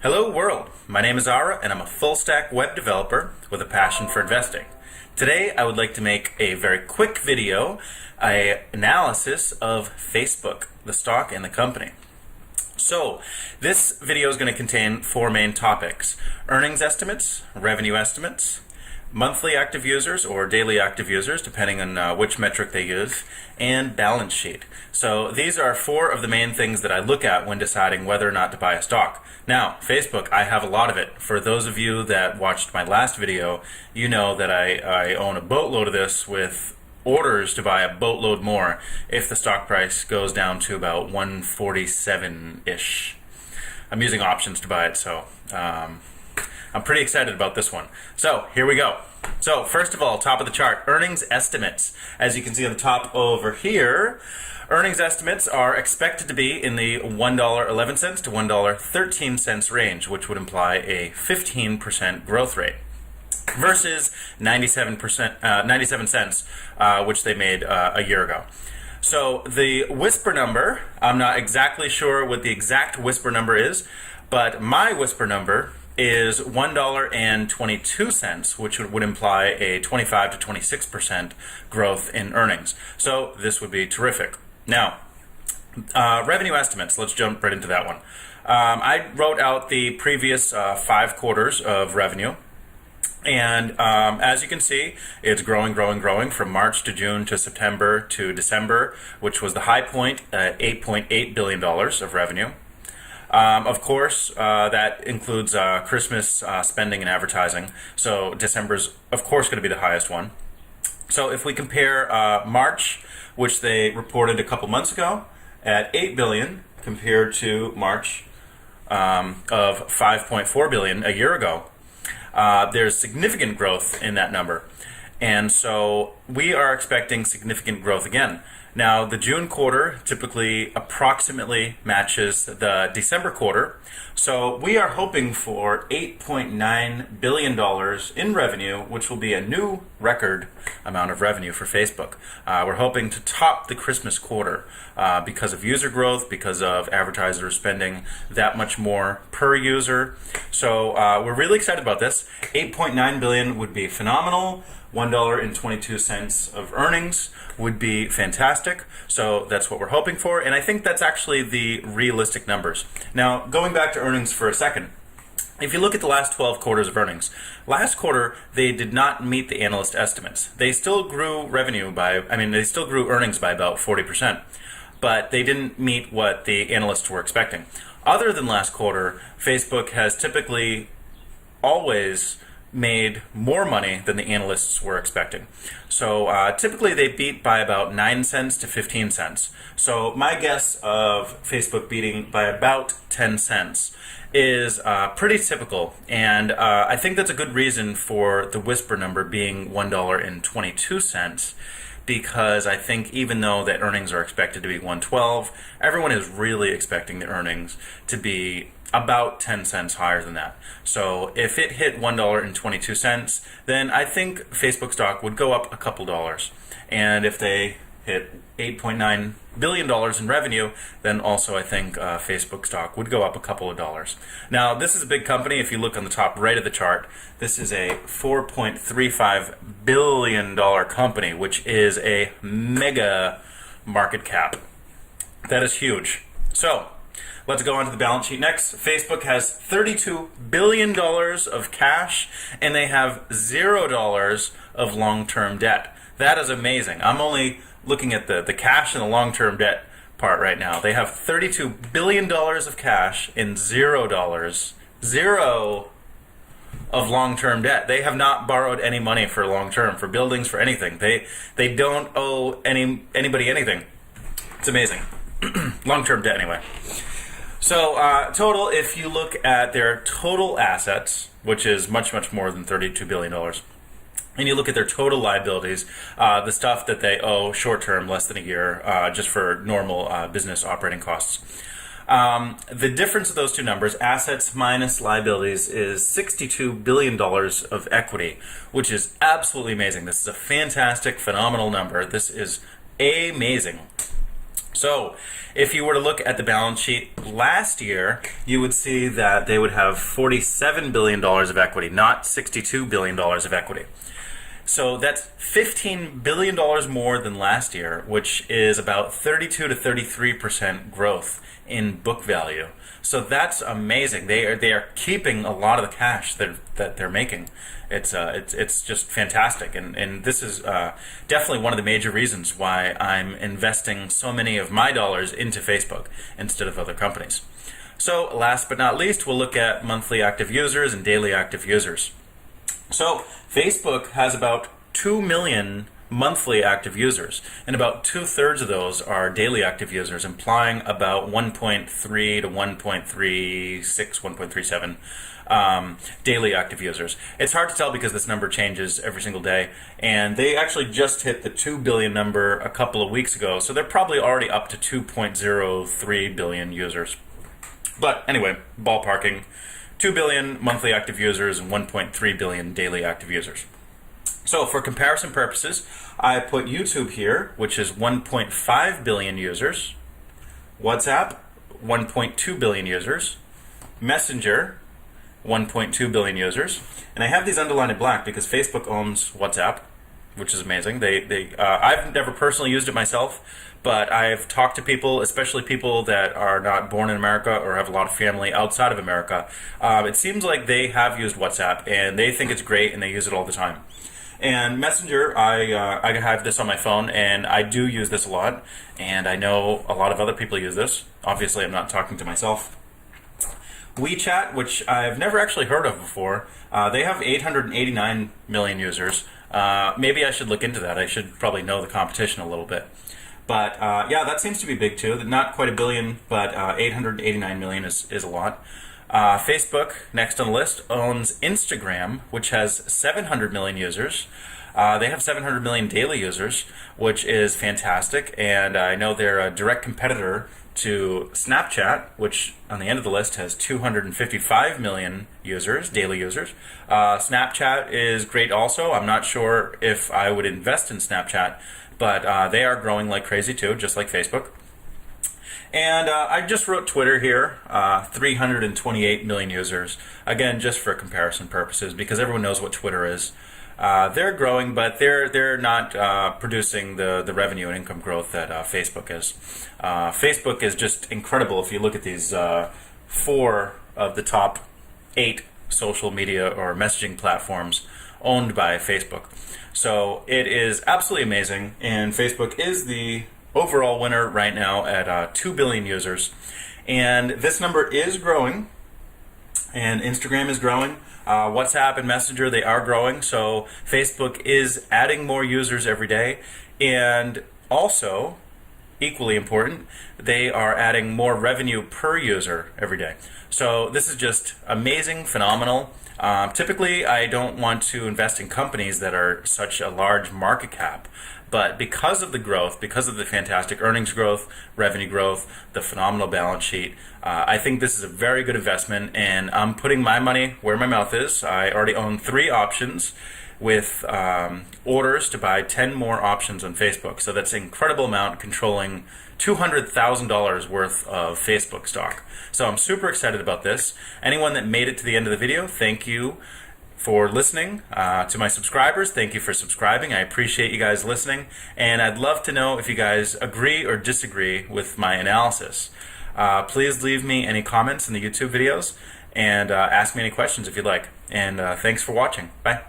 Hello world, my name is Rozara and I'm a full-stack web developer with a passion for investing. Today I would like to make a very quick video, an analysis of Facebook, the stock and the company. So this video is going to contain four main topics: earnings estimates, revenue estimates, monthly active users or daily active users depending on which metric they use, and balance sheet. So these are four of the main things that I look at when deciding whether or not to buy a stock. Now, Facebook, I have a lot of it. For those of you that watched my last video, you know that I own a boatload of this with orders to buy a boatload more if the stock price goes down to about 147-ish. I'm using options to buy it, so I'm pretty excited about this one. So here we go. So first of all, top of the chart, earnings estimates. As you can see on the top over here, earnings estimates are expected to be in the $1.11 to $1.13 range, which would imply a 15% growth rate, versus 97 cents, which they made a year ago. So the whisper number, I'm not exactly sure what the exact whisper number is, but my whisper number is $1.22, which would imply a 25 to 26% growth in earnings. So this would be terrific. Now, revenue estimates, let's jump right into that one. I wrote out the previous 5 quarters of revenue. And as you can see, it's growing from March to June to September to December, which was the high point at $8.8 billion of revenue. Of course, that includes Christmas spending and advertising. So December's, of course, going to be the highest one. So if we compare March, which they reported a couple months ago, at $8 billion compared to March of $5.4 billion a year ago, there's significant growth in that number. And so we are expecting significant growth again. Now, the June quarter typically approximately matches the December quarter. So we are hoping for $8.9 billion in revenue, which will be a new record amount of revenue for Facebook. We're hoping to top the Christmas quarter because of user growth, because of advertisers spending that much more per user. So we're really excited about this. $8.9 billion would be phenomenal. $1.22 of earnings would be fantastic. So that's what we're hoping for, and I think that's actually the realistic numbers. Now, going back to earnings for a second, if you look at the last 12 quarters of earnings, last quarter they did not meet the analyst estimates. They still grew revenue by, they still grew earnings by about 40%, but they didn't meet what the analysts were expecting. Other than last quarter, Facebook has typically always made more money than the analysts were expecting. So typically they beat by about 9 cents to 15 cents. So my guess of Facebook beating by about 10 cents is pretty typical, and I think that's a good reason for the whisper number being $1.22, because I think even though the earnings are expected to be $1.12, everyone is really expecting the earnings to be about 10 cents higher than that. So if it hit $1.22, then I think Facebook stock would go up a couple dollars. And if they hit $8.9 billion in revenue, then also I think Facebook stock would go up a couple of dollars. Now, this is a big company. If you look on the top right of the chart, this is a $4.35 billion company, which is a mega market cap. That is huge. So let's go on to the balance sheet next. Facebook has $32 billion of cash, and they have $0 of long-term debt. That is amazing. I'm only looking at the cash and the long-term debt part right now. They have $32 billion of cash and $0 of long-term debt. They have not borrowed any money for long-term, for buildings, for anything. They don't owe anybody anything. It's amazing. Long-term debt anyway. So total, if you look at their total assets, which is much more than $32 billion, and you look at their total liabilities, the stuff that they owe short-term, less than a year, just for normal business operating costs. The difference of those two numbers, assets minus liabilities, is $62 billion of equity, which is absolutely amazing. This is a fantastic, phenomenal number. This is amazing. So if you were to look at the balance sheet last year, you would see that they would have $47 billion of equity, not $62 billion of equity. So that's $15 billion more than last year, which is about 32 to 33% growth in book value. So that's amazing. They are keeping a lot of the cash that they're making. It's just fantastic, and this is definitely one of the major reasons why I'm investing so many of my dollars into Facebook instead of other companies. So last but not least, we'll look at monthly active users and daily active users. So Facebook has about 2 million monthly active users, and about 2/3 of those are daily active users, implying about 1.3 to 1.36, 1.37 daily active users. It's hard to tell because this number changes every single day, and they actually just hit the 2 billion number a couple of weeks ago, so they're probably already up to 2.03 billion users. But anyway, ballparking, 2 billion monthly active users and 1.3 billion daily active users. So for comparison purposes, I put YouTube here, which is 1.5 billion users, WhatsApp, 1.2 billion users, Messenger, 1.2 billion users, and I have these underlined in black because Facebook owns WhatsApp, which is amazing. I've never personally used it myself, but I've talked to people, especially people that are not born in America or have a lot of family outside of America. It seems like they have used WhatsApp and they think it's great and they use it all the time. And Messenger, I have this on my phone, and I do use this a lot, and I know a lot of other people use this. Obviously, I'm not talking to myself. WeChat, which I've never actually heard of before, they have 889 million users. Maybe I should look into that. I should probably know the competition a little bit. But yeah, that seems to be big too. Not quite a billion, but 889 million is a lot. Facebook, next on the list, owns Instagram, which has 700 million users. They have 700 million daily users, which is fantastic, and I know they're a direct competitor to Snapchat, which on the end of the list has 255 million users, daily users. Snapchat is great also. I'm not sure if I would invest in Snapchat, but they are growing like crazy too, just like Facebook. And I just wrote Twitter here, 328 million users, again just for comparison purposes because everyone knows what Twitter is. They're growing, but they're not producing the revenue and income growth that Facebook is. Facebook is just incredible if you look at these 4 of the top 8 social media or messaging platforms owned by Facebook. So it is absolutely amazing, and Facebook is the overall winner right now at 2 billion users, and this number is growing, and Instagram is growing. WhatsApp and Messenger, they are growing, so Facebook is adding more users every day, and also, equally important, they are adding more revenue per user every day. So this is just amazing, phenomenal. Typically, I don't want to invest in companies that are such a large market cap, but because of the growth, because of the fantastic earnings growth, revenue growth, the phenomenal balance sheet, I think this is a very good investment, and I'm putting my money where my mouth is. I already own 3 options with orders to buy 10 more options on Facebook. So that's an incredible amount, controlling $200,000 worth of Facebook stock. So I'm super excited about this. Anyone that made it to the end of the video, thank you for listening. To my subscribers, thank you for subscribing. I appreciate you guys listening, and I'd love to know if you guys agree or disagree with my analysis. Please leave me any comments in the YouTube videos, and ask me any questions if you'd like. And thanks for watching. Bye.